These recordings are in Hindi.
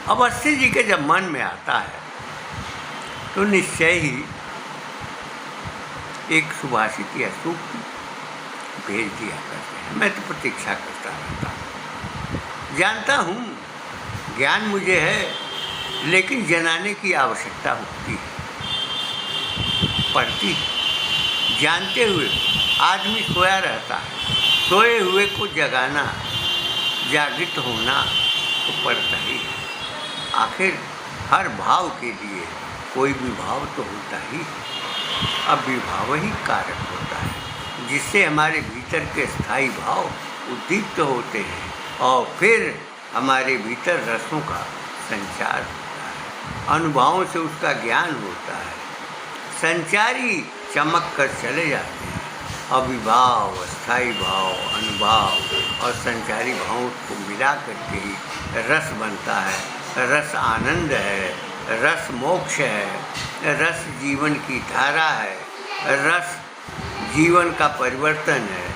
अब अवस्थी जी के जब मन में आता है तो निश्चय ही एक सुभाषित या सूक्ति भेज दिया करते हैं। मैं तो प्रतीक्षा करता रहता हूँ। जानता हूँ ज्ञान मुझे है, लेकिन जनाने की आवश्यकता होती है, पड़ती है। जानते हुए आदमी सोया रहता है, सोए हुए को जगाना, जागृत होना तो पड़ता ही है। आखिर हर भाव के लिए कोई विभाव तो होता ही है। अब विभाव ही कारक होता है जिससे हमारे भीतर के स्थायी भाव उद्दीप्त होते हैं और फिर हमारे भीतर रसों का संचार होता है, अनुभवों से उसका ज्ञान होता है। संचारी चमक कर चले जाते हैं। अविभाव, स्थायी भाव, अनुभाव और संचारी भावों को मिला करके ही रस बनता है। रस आनंद है, रस मोक्ष है, रस जीवन की धारा है, रस जीवन का परिवर्तन है,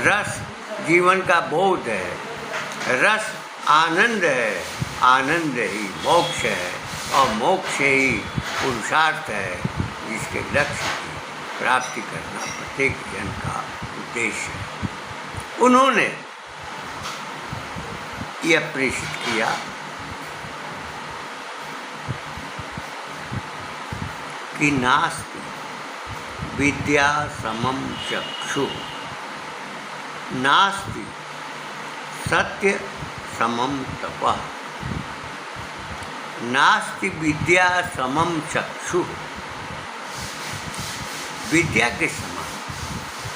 रस जीवन का बोध है, रस आनंद है, आनंद ही मोक्ष है और मोक्ष ही पुरुषार्थ है जिसके लक्ष्य की प्राप्ति करना प्रत्येक जन का उद्देश्य है। उन्होंने यह प्रेषित किया कि नास्ति विद्या समम चक्षु, नास्ति सत्य समम तपः, नास्ति विद्या समम चक्षु। विद्या के समान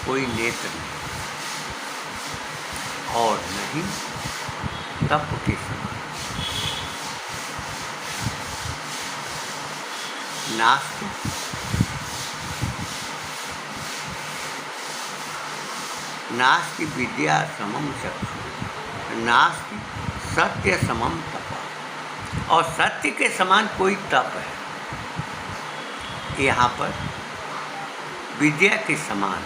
कोई नेत्र नहीं और नहीं तप के समान। नास्ति नास्ति विद्या समम चक्षु, नास्ति सत्य समम तप। और सत्य के समान कोई तप है। यहाँ पर विद्या के समान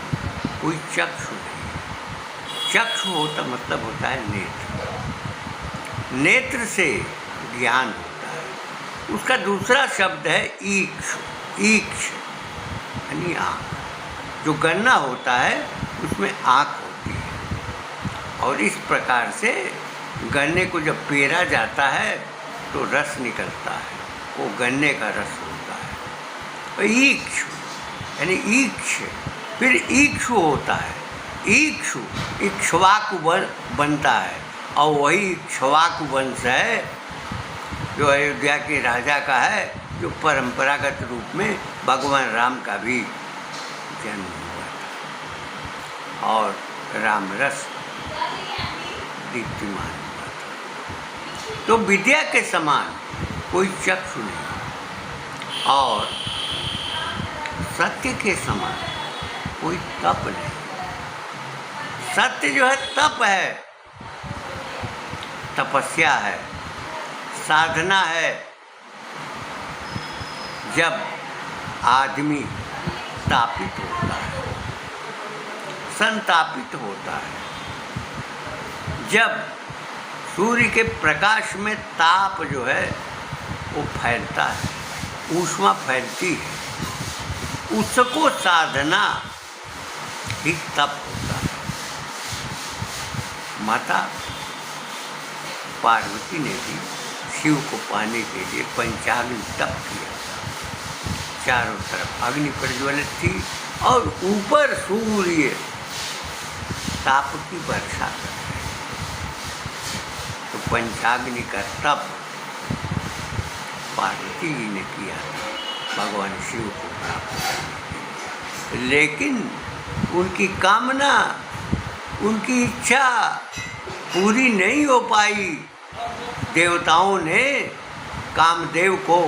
कोई चक्षु नहीं। चक्षु होता मतलब होता है नेत्र। नेत्र से ज्ञान होता है। उसका दूसरा शब्द है ईक्ष। ईक्ष यानी आँख। जो गन्ना होता है उसमें आँख होती है और इस प्रकार से गन्ने को जब पेरा जाता है तो रस निकलता है, वो गन्ने का रस होता है। और ईक्ष यानी ईक्ष, फिर ईक्षु होता है। ईक्षु इक्ष्वाकु बनता है और वही इक्ष्वाकु वंश है जो अयोध्या के राजा का है, जो परंपरागत रूप में भगवान राम का भी जन्म हुआ था और राम रस दीप्तिमान हुआ था। तो विद्या के समान कोई चक्षु नहीं और सत्य के समान कोई तप नहीं। सत्य जो है तप है, तपस्या है, साधना है। जब आदमी तापित होता है, संतापित होता है, जब सूर्य के प्रकाश में ताप जो है वो फैलता है, ऊष्मा फैलती है, उसको साधना ही तप होता है। माता पार्वती ने भी शिव को पाने के लिए पंचाग्नि तप किया था। चारों तरफ अग्नि प्रज्वलित थी और ऊपर सूर्य ताप की वर्षा कर रहे। तो पंचाग्नि का तप पार्वती जी ने किया था भगवान शिव को प्राप्त करने के लिए। लेकिन उनकी कामना, उनकी इच्छा पूरी नहीं हो पाई। देवताओं ने कामदेव को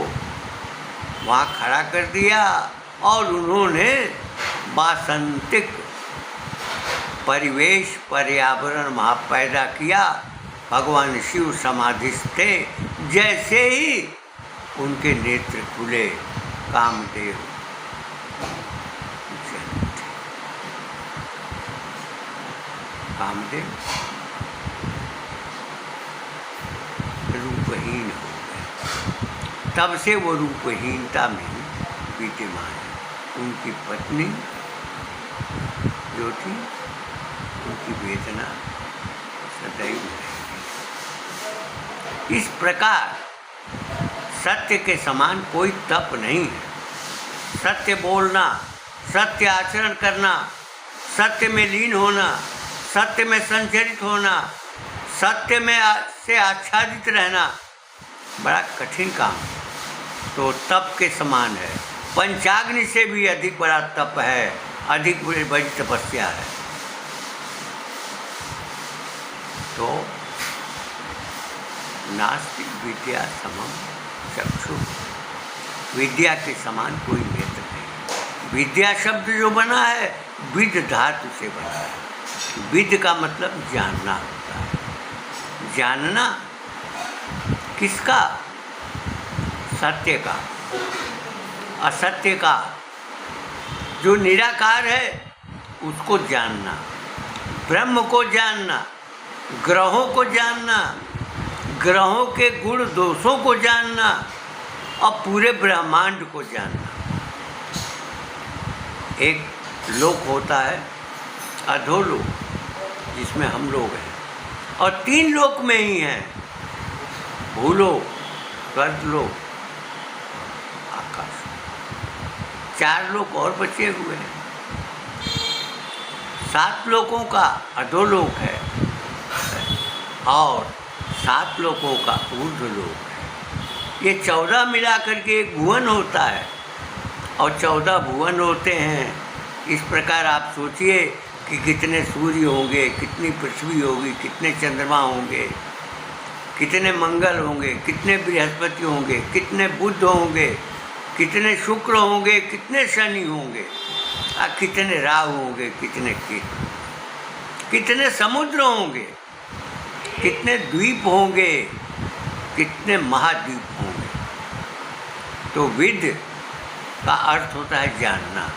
वहाँ खड़ा कर दिया और उन्होंने वासंतिक परिवेश, पर्यावरण वहाँ पैदा किया। भगवान शिव समाधिस्थ थे। जैसे ही उनके नेत्र खुले, कामदेव जन्म थे। कामदेव रूपहीन हो गए। तब से वो रूपहीनता में विद्यमान है। उनकी पत्नी जो थी, उनकी वेदना सदैव रहेगी। इस प्रकार सत्य के समान कोई तप नहीं है। सत्य बोलना, सत्य आचरण करना, सत्य में लीन होना, सत्य में संचरित होना, सत्य में से आच्छादित रहना बड़ा कठिन काम है। तो तप के समान है। पंचाग्नि से भी अधिक बड़ा तप है, अधिक बड़ी तपस्या है। तो नास्ति विद्या समम चक्षु, विद्या के समान कोई नेत्र नहीं। विद्या शब्द जो बना है विद धातु से बना है। विद का मतलब जानना होता है। जानना किसका? सत्य का, असत्य का। जो निराकार है उसको जानना, ब्रह्म को जानना, ग्रहों को जानना, ग्रहों के गुण दोषों को जानना और पूरे ब्रह्मांड को जानना। एक लोक होता है अधोलोक, जिसमें हम लोग हैं, और 3 लोक में ही हैं, भूलोक, स्वर्गलोक, आकाश। 4 लोक और बचे हुए हैं। 7 लोकों का अधोलोक है और 7 लोकों का ऊर्ध्वलोक है। ये 14 मिलाकर के एक भुवन होता है और 14 भुवन होते हैं। इस प्रकार आप सोचिए कि कितने सूर्य होंगे, कितनी पृथ्वी होगी, कितने चंद्रमा होंगे, कितने मंगल होंगे, कितने बृहस्पति होंगे, कितने बुध होंगे, कितने शुक्र होंगे, कितने शनि होंगे, कितने राहु होंगे, कितने केतु, कितने समुद्र होंगे, कितने द्वीप होंगे, कितने महाद्वीप होंगे। तो विद का अर्थ होता है जानना।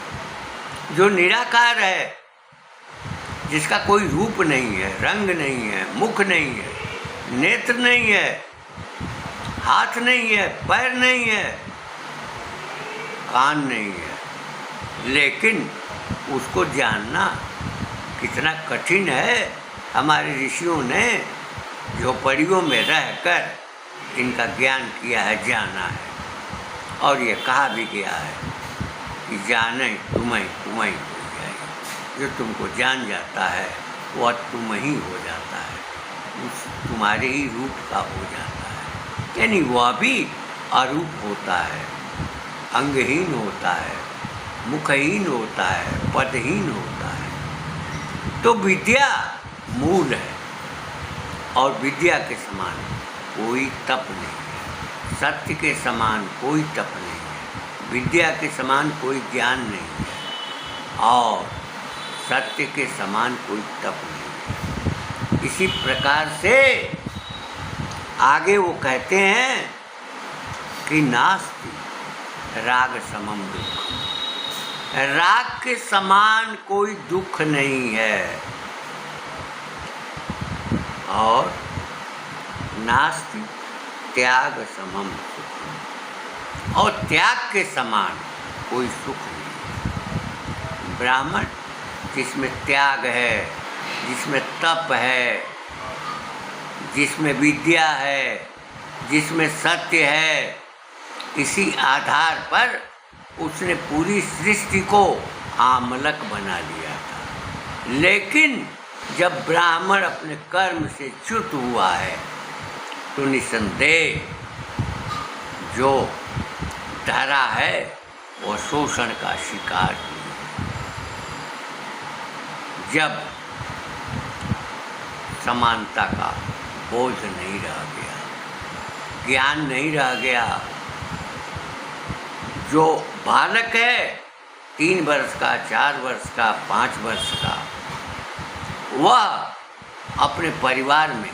जो निराकार है, जिसका कोई रूप नहीं है, रंग नहीं है, मुख नहीं है, नेत्र नहीं है, हाथ नहीं है, पैर नहीं है, कान नहीं है, लेकिन उसको जानना कितना कठिन है। हमारे ऋषियों ने झोपड़ियों में रहकर इनका ज्ञान किया है, जाना है। और ये कहा भी गया है कि जाने तुम्हें तुम्हें हो जाए। जो तुमको जान जाता है वह तुम ही हो जाता है, उस तुम्हारे ही रूप का हो जाता है। यानी वह भी अरूप होता है, अंगहीन होता है, मुखहीन होता है, पदहीन होता है। तो विद्या मूल है और विद्या के समान कोई तप नहीं है। सत्य के समान कोई तप नहीं है, विद्या के समान कोई ज्ञान नहीं है और सत्य के समान कोई तप नहीं है। इसी प्रकार से आगे वो कहते हैं कि नास्ति राग समम दुख, राग के समान कोई दुख नहीं है और नास्ति त्याग समम सुख, और त्याग के समान कोई सुख नहीं। ब्राह्मण जिसमें त्याग है, जिसमें तप है, जिसमें विद्या है, जिसमें सत्य है, इसी आधार पर उसने पूरी सृष्टि को आमलक बना लिया था। लेकिन जब ब्राह्मण अपने कर्म से च्युत हुआ है तो निसंदेह जो धरा है वह शोषण का शिकार हुई। जब समानता का बोझ नहीं रह गया, ज्ञान नहीं रह गया, जो बालक है 3 वर्ष का, 4 वर्ष का, 5 वर्ष का, वह अपने परिवार में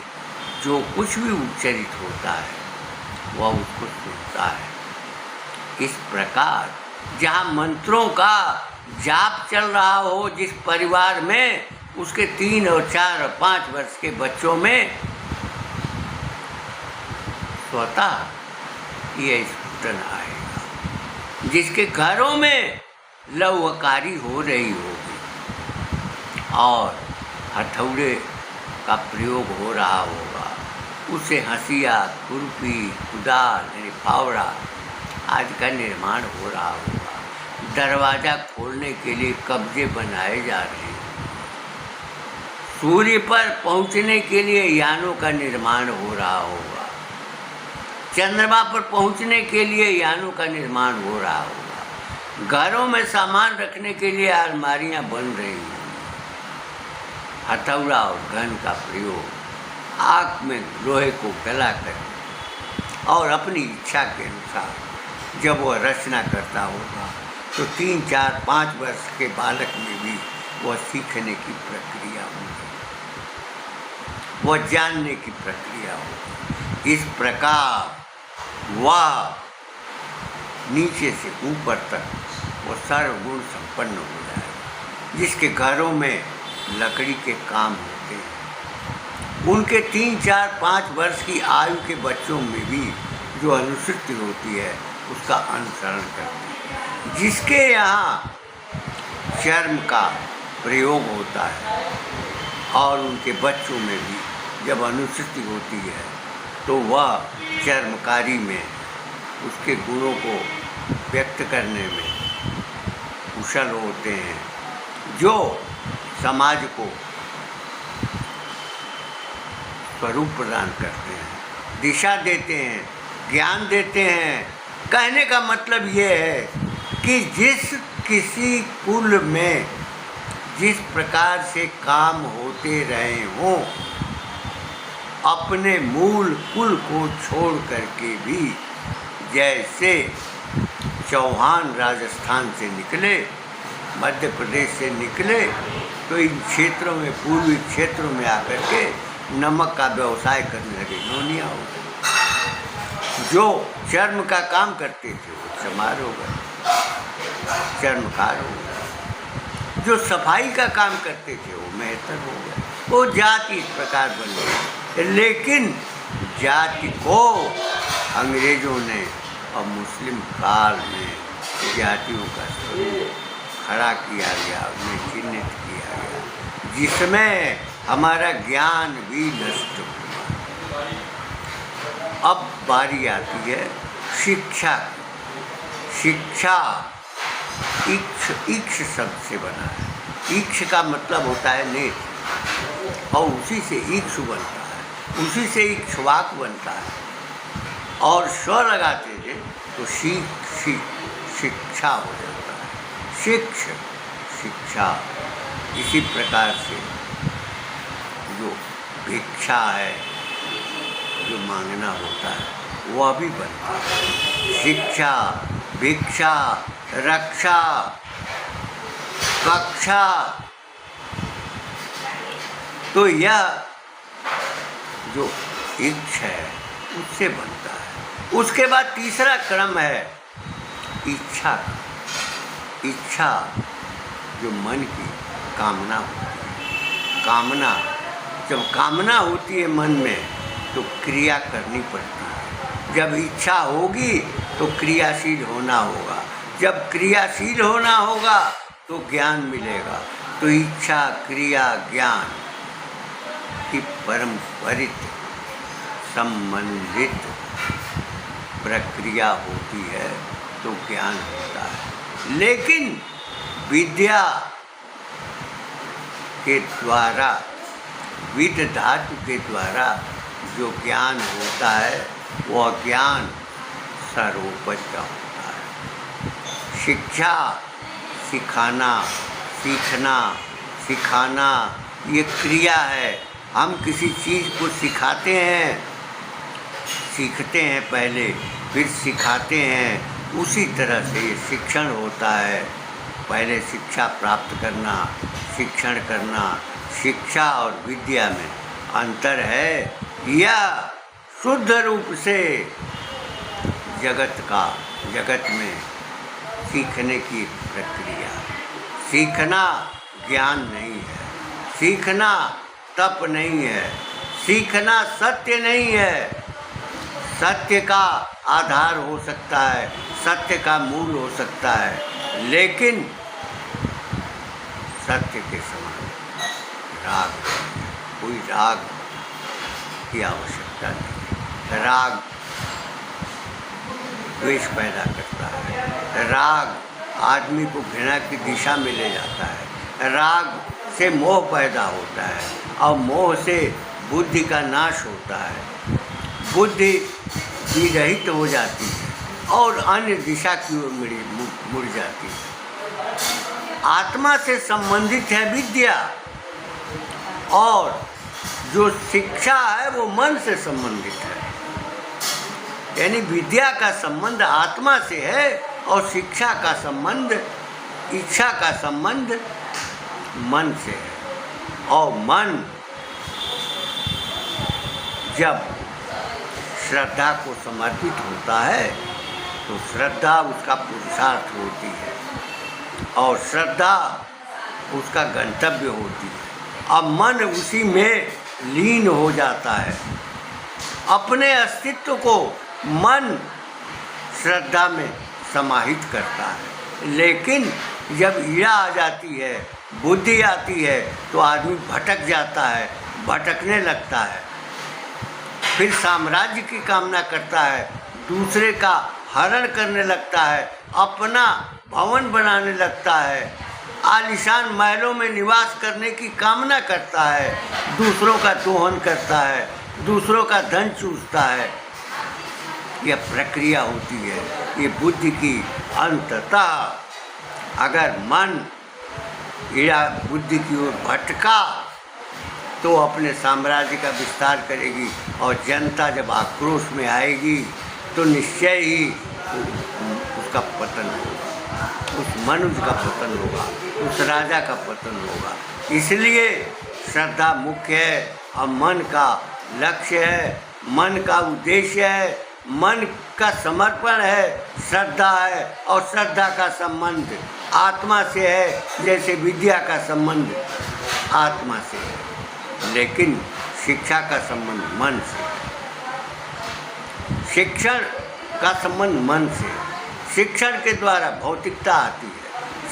जो कुछ भी उच्चरित होता है वह उसको सुनता है। इस प्रकार जहाँ मंत्रों का जाप चल रहा हो जिस परिवार में, उसके 3 और 4 और 5 वर्ष के बच्चों में स्वतः ये परिवर्तन आएगा, जिसके घरों में लौहकारी हो रही होगी और हथौड़े का प्रयोग हो रहा होगा, उसे हंसिया, खुरपी, कुदाल यानी फावड़ा आदि का निर्माण हो रहा होगा। दरवाज़ा खोलने के लिए कब्जे बनाए जा रहे हैं। सूर्य पर पहुंचने के लिए यानों का निर्माण हो रहा होगा। चंद्रमा पर पहुंचने के लिए यानों का निर्माण हो रहा होगा। घरों में सामान रखने के लिए अलमारियां बन रही हैं। हथौड़ा और घन का प्रयोग आग में लोहे को गला कर और अपनी इच्छा के अनुसार जब वह रचना करता होगा तो 3, 4, 5 वर्ष के बालक में भी वह सीखने की प्रक्रिया होगी, वह जानने की प्रक्रिया होगी। इस प्रकार वह नीचे से ऊपर तक वो सर्वगुण संपन्न हो जाएगा। जिसके घरों में लकड़ी के काम होते हैं, उनके 3, 4, 5 वर्ष की आयु के बच्चों में भी जो अनुसूची होती है उसका अनुसरण करते हैं। जिसके यहाँ चर्म का प्रयोग होता है और उनके बच्चों में भी जब अनुसूची होती है तो वह चर्मकारी में उसके गुणों को व्यक्त करने में कुशल होते हैं, जो समाज को स्वरूप प्रदान करते हैं, दिशा देते हैं, ज्ञान देते हैं। कहने का मतलब ये है कि जिस किसी कुल में जिस प्रकार से काम होते रहे हों, अपने मूल कुल को छोड़ करके भी, जैसे चौहान राजस्थान से निकले, मध्य प्रदेश से निकले, तो इन क्षेत्रों में, पूर्वी क्षेत्रों में आकर के नमक का व्यवसाय करने लगे। नोनिया हो गए। जो चर्म का काम करते थे वो चमार हो गए, चर्मकार हो गए। जो सफाई का काम करते थे वो मेहतर हो गए। वो जाति इस प्रकार बन गई। लेकिन जाति को अंग्रेजों ने और मुस्लिम काल में जातियों का स्वरूप खड़ा किया गया, उन्हें चिन्हित किया गया, जिसमें हमारा ज्ञान भी नष्ट हुआ। अब बारी आती है शिक्षा। शिक्षा इक्ष शब्द से बना है। इक्ष का मतलब होता है नेत्र, और उसी से इक्ष बनता है, उसी से इक्ष्वाक बनता है। और स्व लगाते थे तो शिक्षा हो जाता है। शिक्षा। इसी प्रकार से जो भिक्षा है, जो मांगना होता है, वह भी बनता है। शिक्षा, भिक्षा, रक्षा, कक्षा, तो यह जो इच्छ है उससे बनता है। उसके बाद तीसरा क्रम है इच्छा। इच्छा जो मन की कामना होती है। कामना, जब कामना होती है मन में तो क्रिया करनी पड़ती है। जब इच्छा होगी तो क्रियाशील होना होगा। जब क्रियाशील होना होगा तो ज्ञान मिलेगा। तो इच्छा, क्रिया, ज्ञान की परंपरित संबंधित प्रक्रिया होती है तो ज्ञान होता है। लेकिन विद्या के द्वारा, विद धातु के द्वारा जो ज्ञान होता है वह ज्ञान सर्वोपरि का होता है। शिक्षा, सिखाना, सीखना, सिखाना, ये क्रिया है। हम किसी चीज़ को सिखाते हैं, सीखते हैं पहले, फिर सिखाते हैं। उसी तरह से ये शिक्षण होता है। पहले शिक्षा प्राप्त करना, शिक्षण करना। शिक्षा और विद्या में अंतर है, या शुद्ध रूप से जगत में सीखने की प्रक्रिया। सीखना ज्ञान नहीं है, सीखना तप नहीं है, सीखना सत्य नहीं है, सत्य का आधार हो सकता है, सत्य का मूल हो सकता है, लेकिन सत्य के समान राग, कोई राग की आवश्यकता नहीं। राग द्वेष पैदा करता है, राग आदमी को घृणा की दिशा में ले जाता है, राग से मोह पैदा होता है और मोह से बुद्धि का नाश होता है, बुद्धि विरहित हो जाती है और अन्य दिशा की ओर मुड़ जाती है। आत्मा से संबंधित है विद्या, और जो शिक्षा है वो मन से संबंधित है। यानी विद्या का संबंध आत्मा से है और शिक्षा का संबंध, इच्छा का संबंध मन से है। और मन जब श्रद्धा को समर्पित होता है तो श्रद्धा उसका पुरुषार्थ होती है और श्रद्धा उसका गंतव्य होती है। अब मन उसी में लीन हो जाता है, अपने अस्तित्व को मन श्रद्धा में समाहित करता है। लेकिन जब ईड़ा आ जाती है, बुद्धि आती है, तो आदमी भटक जाता है, भटकने लगता है, फिर साम्राज्य की कामना करता है, दूसरे का हरण करने लगता है, अपना भवन बनाने लगता है, आलीशान महलों में निवास करने की कामना करता है, दूसरों का दोहन करता है, दूसरों का धन चूसता है। यह प्रक्रिया होती है, ये बुद्धि की। अंततः अगर मन या बुद्धि की ओर भटका तो अपने साम्राज्य का विस्तार करेगी, और जनता जब आक्रोश में आएगी तो निश्चय ही उसका पतन होगा, उस मनुष्य का पतन होगा, उस राजा का पतन होगा। इसलिए श्रद्धा मुख्य है और मन का लक्ष्य है, मन का उद्देश्य है, मन का समर्पण है, श्रद्धा है। और श्रद्धा का संबंध आत्मा से है, जैसे विद्या का संबंध आत्मा से है, लेकिन शिक्षा का संबंध मन से है। शिक्षण का संबंध मन से है। शिक्षण के द्वारा भौतिकता आती है,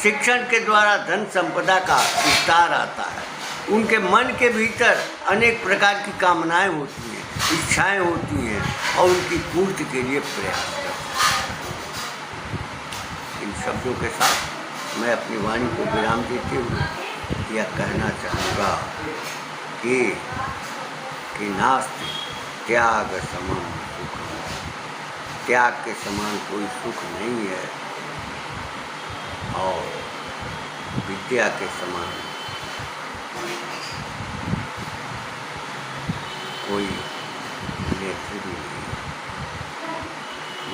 शिक्षण के द्वारा धन संपदा का विस्तार आता है, उनके मन के भीतर अनेक प्रकार की कामनाएं होती हैं, इच्छाएं होती हैं, और उनकी पूर्ति के लिए प्रयास करते हैं। इन शब्दों के साथ मैं अपनी वाणी को विराम देते हुए यह कहना चाहूँगा कि नास्ति त्याग समम सुखम, त्याग के समान कोई सुख नहीं है, और विद्या के समान कोई नेत्र भी नहीं।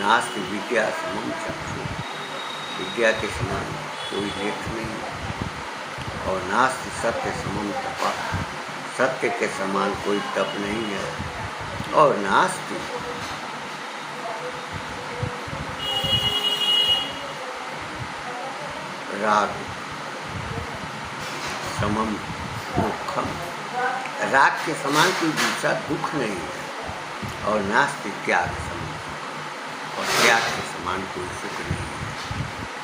नास्ति विद्या समम चक्षु, विद्या के समान कोई नेत्र नहीं, और नास्ति सत्य समम तपा, सत्य के समान कोई तप नहीं है, और नास्ति राग समम दुखम, राग के समान कोई दूसरा दुख नहीं है, और नास्ति त्याग समम, और त्याग के समान कोई सुख नहीं है।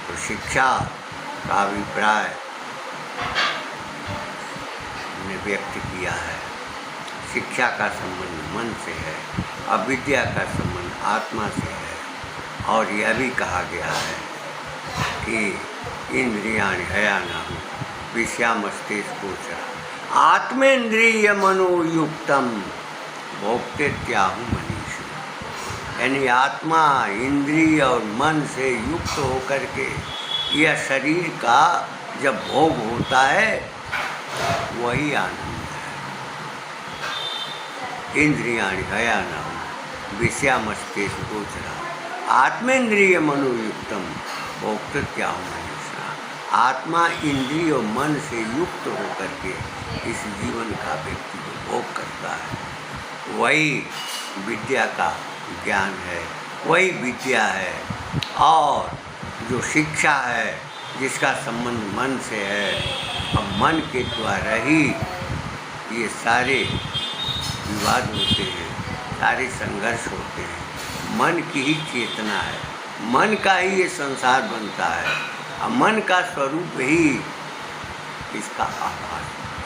तो शिक्षा का अभिप्राय ने व्यक्त किया है। शिक्षा का संबंध मन से है, अविद्या का संबंध आत्मा से है, और यह भी कहा गया है कि इंद्रियाणि हयानाहु विषयामस्तेषगोचरा आत्मेन्द्रिय मनोयुक्तम भोक्तेत्याहु मनीषु। यानी आत्मा, इंद्रिय और मन से युक्त होकर के यह शरीर का जब भोग होता है वही आनंद है। इंद्रियाणि हयानाहु विषयामस्तेषगोचरा आत्मेन्द्रिय मनोयुक्तम भोक्तेत्याहु मनीषा। आत्मा, इंद्रिय और मन से युक्त होकर के इस जीवन का व्यक्ति को भोग करता है, वही विद्या का ज्ञान है, वही विद्या है। और जो शिक्षा है जिसका संबंध मन से है, और मन के द्वारा ही ये सारे विवाद होते हैं, सारे संघर्ष होते हैं। मन की ही चेतना है, मन का ही ये संसार बनता है और मन का स्वरूप ही इसका आभास है।